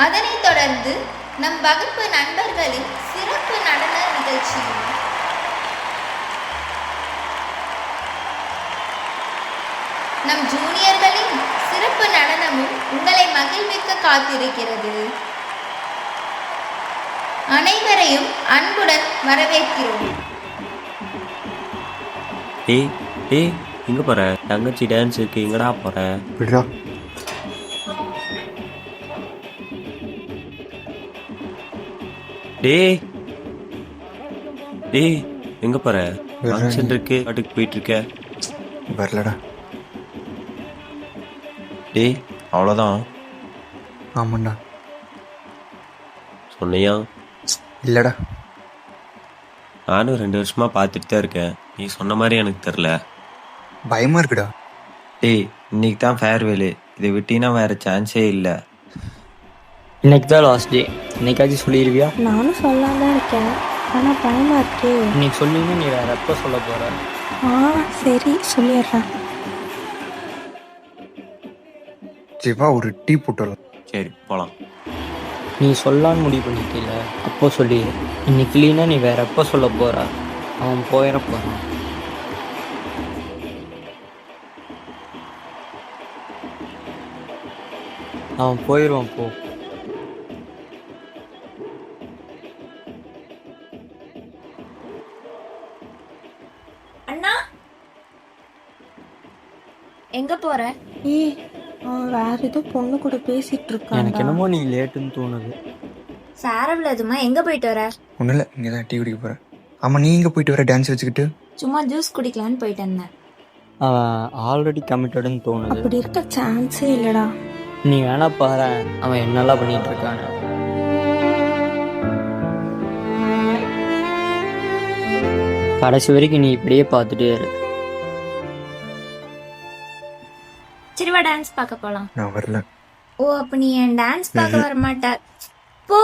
அதனைத் தொடர்ந்து நம் வகுப்பு நண்பர்களின் சிறப்பு நடன நிகழ்ச்சியும் நம் ஜூனியர்களின் சிறப்பு நடனமும் உங்களை மகிழ்விக்க காத்திருக்கிறது. அனைவரையும் அன்புடன் வரவேற்கிறோம். எங்க போற? தங்கச்சி டான்ஸுக்கு எங்கடா போற? விடுறா. டேய் எங்க போற? ஃபங்க்ஷன் இருக்கு, பாட்டுக்கு போயிட்டு இருக்க. வரலடா. டேய் அவ்வளோதான். ஆமாண்டா. சொன்னியா? இல்லடா. நானும் 2 வருஷமா பார்த்துட்டு தான் இருக்கேன். நீ சொன்ன மாதிரி எனக்கு தெரில. பயமா இருக்குடா. டேய் இன்னைக்கு தான் ஃபேர்வெலு. இதை விட்டினா வேற சான்ஸே இல்லை. இன்னைக்கு தான் லாஸ்ட் டே. இன்னைக்காச்சும் சொல்லிடுவியா? நானும் சொல்லாம தான் இருக்கேன், ஆனால் பயமா இருக்கே. இன்னைக்கு சொல்லினா நீ வேற எப்போ சொல்ல போற? சரி சொல்லிடுறேன். ஜிவா ஒரு டீ போட்டலாம். சரி போகலாம். நீ சொல்லான்னு முடிவு பண்ணிட்டில, அப்போ சொல்லிடு. இன்னைக்கு இல்லைன்னா நீ வேற எப்போ சொல்ல போற? அவன் போயிட போறான். அவன் போயிடுவான் போ. அண்ணா எங்க போற? அவன் வேற ஏதோ பொண்ணு கூட பேசிட்டு இருக்கான். எனக்கு என்னமோ நீ லேட்டுன்னு தோணுது. சாரவில்லதுமா எங்க போயிட்டு வர? ஒன்றும் இல்லை, இங்கே தான் டீ குடிக்க போகிறேன். ஆமாம், நீ எங்கே போயிட்டு வர டான்ஸ் வச்சுக்கிட்டு? சும்மா ஜூஸ் குடிக்கலான்னு போயிட்டு இருந்தேன். அவன் ஆல்ரெடி கமிட்டடுன்னு தோணுது. அப்படி இருக்க சான்ஸே இல்லடா. நீ வேணா பாரு அவன் என்னெல்லாம் பண்ணிட்டு இருக்கான்னு. கடைசி வரைக்கும் நீ இப்படியே பார்த்துட்டே இரு. சரிவா டான்ஸ் பார்க்க போலாம். நான் வரல. ஓ அப்ப நீ என் டான்ஸ் பார்க்க வர மாட்ட? போ.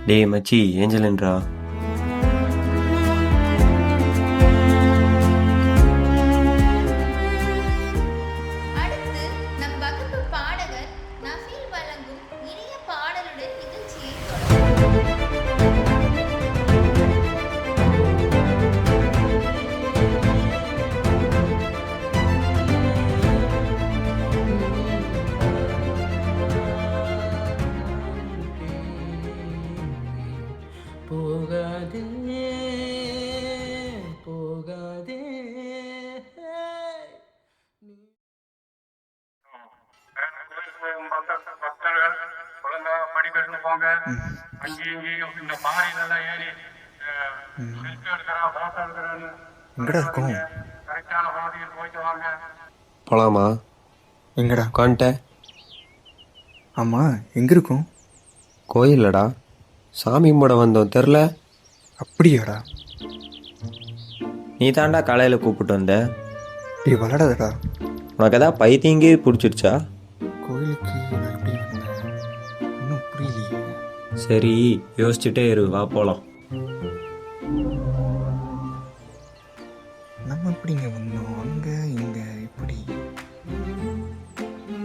டேய் மச்சி, ஏஞ்சல்ன்றா. அடுத்து நம் வகுப்பு பாடகர் நஃபீல் வழங்கும் இனிய பாடலுடன் நிகழ்ச்சியை போகாதே போகாதே. படிக்கட்டு போங்க. அங்கேயும் இந்த மாறிலாம் ஏறி செல்ஃபி எடுக்கிறா, போட்டோ எடுக்கிறான்னு எங்கடா இருக்கும்? கரெக்டான பாதையில் போயிட்டு வாங்க. போலாமா? எங்கடா? உட்காந்துட்ட? ஆமாம், எங்கே இருக்கும்? கோயில்லடா. சாமி கும்பிட வந்தோம், தெரில? அப்படியாடா? நீ தாண்டா காலையில் கூப்பிட்டு வந்த. டீ விளாடாதடா. உனக்கு எதாவது பைத்தியங்கே பிடிச்சிருச்சா? கோயிலுக்கு நான் எப்படி வந்தேன் இன்னும் புரியலையே. சரி யோசிச்சுட்டே இரு, வா போகலாம். நம்ம எப்படிங்க வந்தோம்? அங்கே இங்கே இப்படி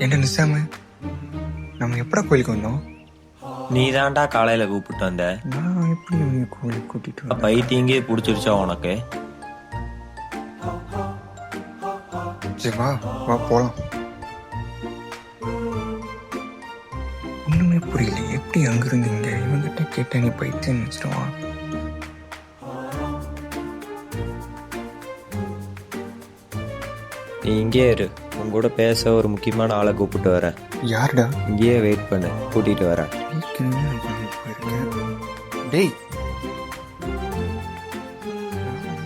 என்ன நிசாம? நம்ம எப்படா கோயிலுக்கு வந்தோம்? நீ தாண்டா காலையில் கூப்பிட்டு வந்த. நான் எப்படி உன்னை கோயிலுக்கு கூட்டிட்டு வந்தேன்? பைத்தியங்கே பிடிச்சிருச்சா உனக்கு? சரி வா வா போலாம். ஒண்ணுமே புரியல, எப்படி அங்கிருந்து இங்க இவங்கிட்ட கேட்டா நீ பைத்தியம் நினைச்சிடுவான். நீ இங்கே இரு, உன் கூட பேச ஒரு முக்கியமான ஆளை கூப்பிட்டு வரேன். யாருடா? இங்கேயே வெயிட் பண்ணு, கூட்டிகிட்டு வரேன். ஏற்கனவே நான் பண்ணி போயிருக்கேன். டேய்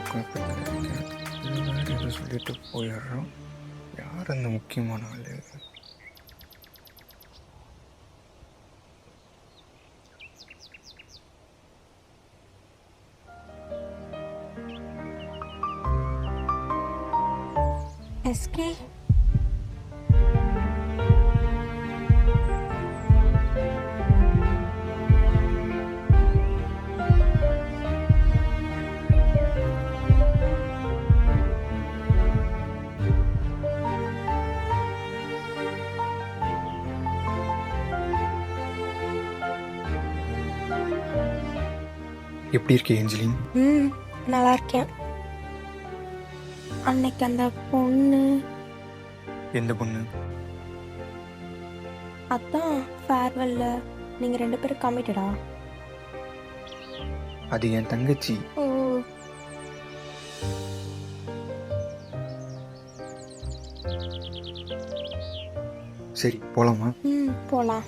குழப்பத்தில் வேறு எதோ சொல்லிட்டு போயிடுறோம். யார் அந்த முக்கியமான ஆள்? எஸ்கே எப்படி இருக்கே ஏஞ்சலின்? நல்லா இருக்கேன். அன்னைக்கு அந்த பொண்ணு எந்த பொண்ணு? அதான் ஃபேர்வெல்ல நீங்கள் 2 பேரும் கமிட்டடா? அது என் தங்கச்சி. ஓ சரி போலாமா? போகலாம்.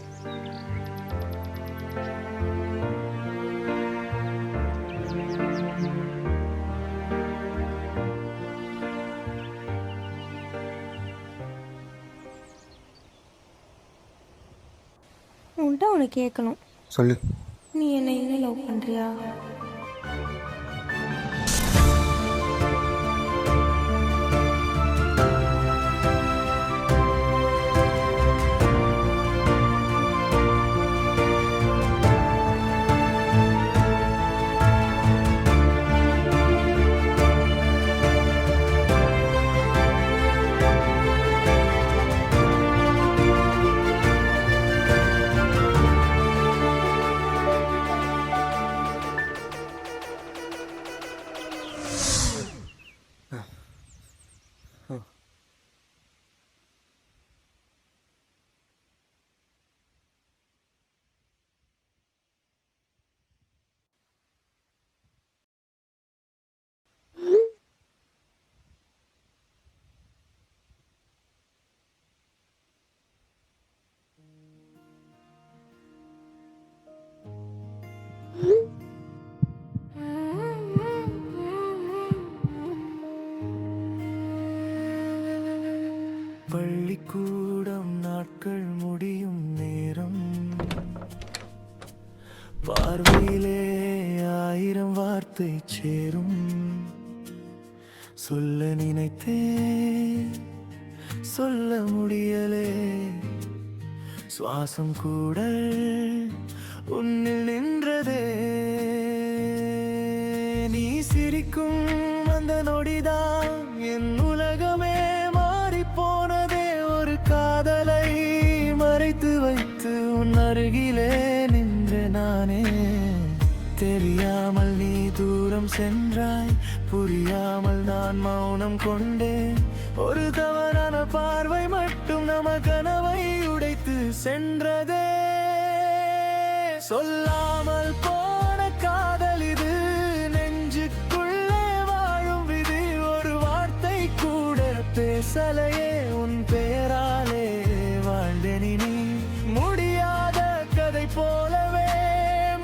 உன்கிட்ட ஒன்று கேட்கணும். சொல்லு. நீ என்னை இன்னும் லவ் பண்ணுறியா? பள்ளிக்கூடம் நாட்கள் முடியும் நேரம், பார்வையிலே 1000 வார்த்தை சேரும். சொல்ல நினைத்தேன் சொல்ல முடியலே, சுவாசம் கூட உன்னில் நின்றதே. நீ சிரிக்கும் அந்த நொடிதான் என் உலகமே மாறி போனதே. ஒரு காதலை மறைத்து வைத்து உன் அருகிலே நின்று நானே. தெரியாமல் நீ தூரம் சென்றாய், புரியாமல் நான் மௌனம் கொண்டேன். ஒரு தவறான பார்வை மட்டும் நம்ம கனவை உடைத்து சென்றதே. சொல்லாமல் போன காதல் இது, நெஞ்சுக்குள்ளே வாழும் விதி. ஒரு வார்த்தை கூட பேசலையே, உன் பெயராலே வாழ்ந்தேனி. நீ முடியாத கதை போலவே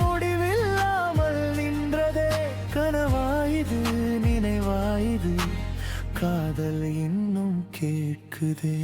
முடிவில்லாமல் நின்றதே. கனவாயுது நினைவாயுது, காதல் இன்னும் கேட்குதே.